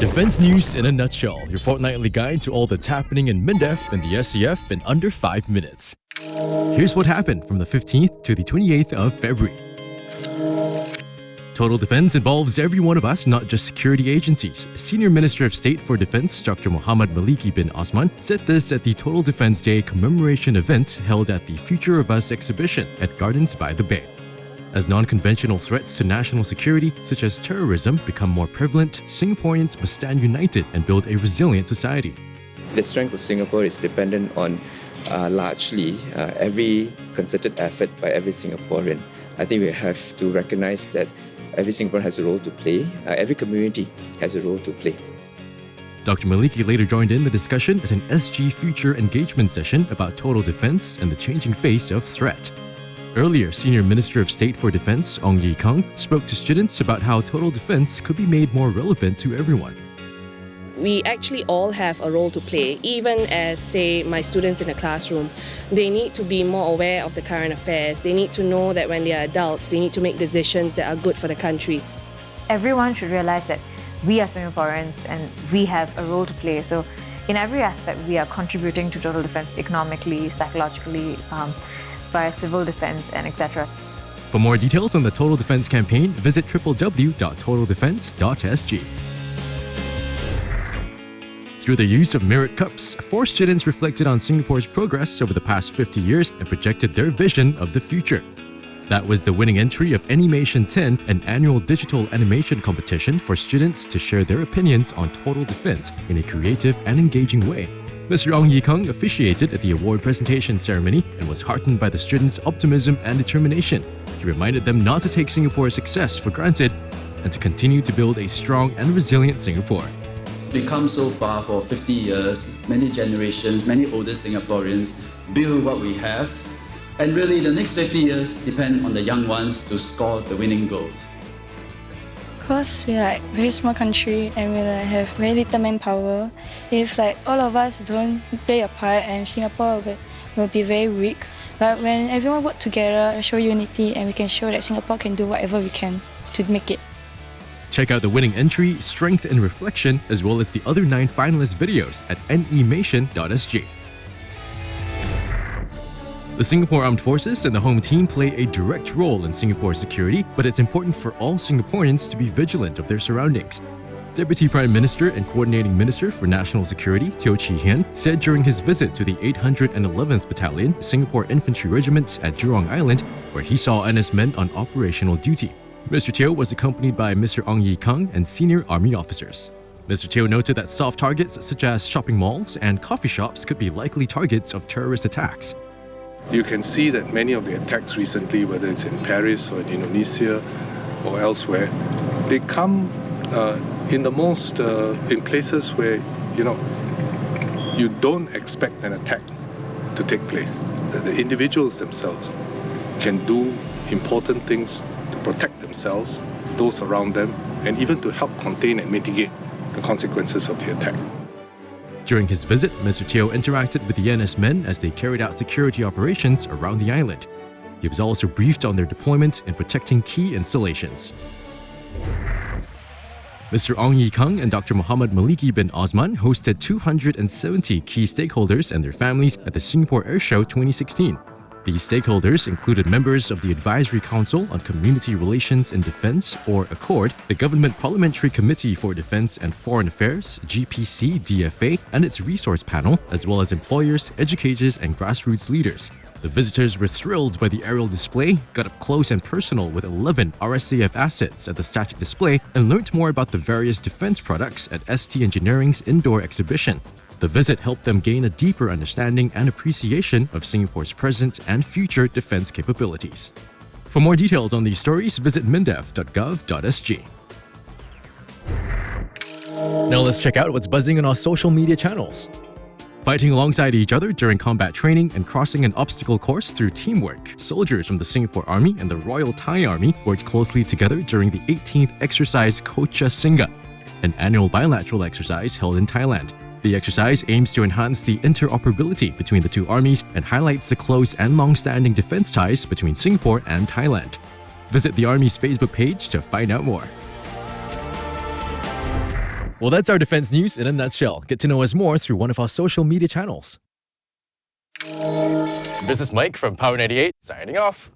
Defense news in a nutshell, your fortnightly guide to all that's happening in MINDEF and the SCF in under 5 minutes. Here's what happened from the 15th to the 28th of February. Total defense involves every one of us, not just security agencies. Senior Minister of State for Defense Dr. Muhammad Maliki bin Osman said this at the Total Defense Day commemoration event held at the Future of Us exhibition at Gardens by the Bay. As non-conventional threats to national security, such as terrorism, become more prevalent, Singaporeans must stand united and build a resilient society. The strength of Singapore is dependent on largely every concerted effort by every Singaporean. I think we have to recognize that every Singaporean has a role to play, every community has a role to play. Dr. Maliki later joined in the discussion at an SGfuture engagement session about total defense and the changing face of threat. Earlier, Senior Minister of State for Defense Ong Ye Kung spoke to students about how total defense could be made more relevant to everyone. We actually all have a role to play, even as, say, my students in the classroom. They need to be more aware of the current affairs. They need to know that when they are adults, they need to make decisions that are good for the country. Everyone should realize that we are Singaporeans and we have a role to play. So in every aspect, we are contributing to total defense economically, psychologically, via civil defense, and etc. For more details on the Total Defense campaign, visit www.totaldefense.sg. Through the use of merit cups, 4 students reflected on Singapore's progress over the past 50 years and projected their vision of the future. That was the winning entry of N.E.mation 10, an annual digital animation competition for students to share their opinions on total defense in a creative and engaging way. Mr. Ong Ye Kung officiated at the award presentation ceremony and was heartened by the students' optimism and determination. He reminded them not to take Singapore's success for granted and to continue to build a strong and resilient Singapore. We've come so far for 50 years, many generations, many older Singaporeans build what we have. And really, the next 50 years depend on the young ones to score the winning goals. Because we are a very small country and we have very little manpower. If all of us don't play a part, and Singapore will be very weak. But when everyone work together, show unity, and we can show that Singapore can do whatever we can to make it. Check out the winning entry, strength and reflection, as well as the other 9 finalist videos at N.E.mation.sg. The Singapore Armed Forces and the home team play a direct role in Singapore's security, but it's important for all Singaporeans to be vigilant of their surroundings. Deputy Prime Minister and Coordinating Minister for National Security, Hean, said during his visit to the 811th Battalion, Singapore Infantry Regiment at Jurong Island, where he saw NS men on operational duty. Mr. Teo was accompanied by Mr. Ong Ye Kung and senior army officers. Mr. Teo noted that soft targets such as shopping malls and coffee shops could be likely targets of terrorist attacks. You can see that many of the attacks recently, whether it's in Paris or in Indonesia or elsewhere, they come in places where you don't expect an attack to take place. The individuals themselves can do important things to protect themselves, those around them, and even to help contain and mitigate the consequences of the attack. During his visit, Mr. Teo interacted with the NS men as they carried out security operations around the island. He was also briefed on their deployment in protecting key installations. Mr. Ong Ye Kung and Dr. Muhammad Maliki bin Osman hosted 270 key stakeholders and their families at the Singapore Airshow 2016. These stakeholders included members of the Advisory Council on Community Relations in Defence, or ACCORD, the Government Parliamentary Committee for Defence and Foreign Affairs, GPC-DFA, and its resource panel, as well as employers, educators, and grassroots leaders. The visitors were thrilled by the aerial display, got up close and personal with 11 RSAF assets at the static display, and learnt more about the various defence products at ST Engineering's indoor exhibition. The visit helped them gain a deeper understanding and appreciation of Singapore's present and future defense capabilities. For more details on these stories, visit mindef.gov.sg. Now let's check out what's buzzing on our social media channels. Fighting alongside each other during combat training and crossing an obstacle course through teamwork, soldiers from the Singapore Army and the Royal Thai Army worked closely together during the 18th exercise Kocha Singa, an annual bilateral exercise held in Thailand. The exercise aims to enhance the interoperability between the two armies and highlights the close and long-standing defense ties between Singapore and Thailand. Visit the Army's Facebook page to find out more. Well, that's our defense news in a nutshell. Get to know us more through one of our social media channels. This is Mike from Power 98, signing off.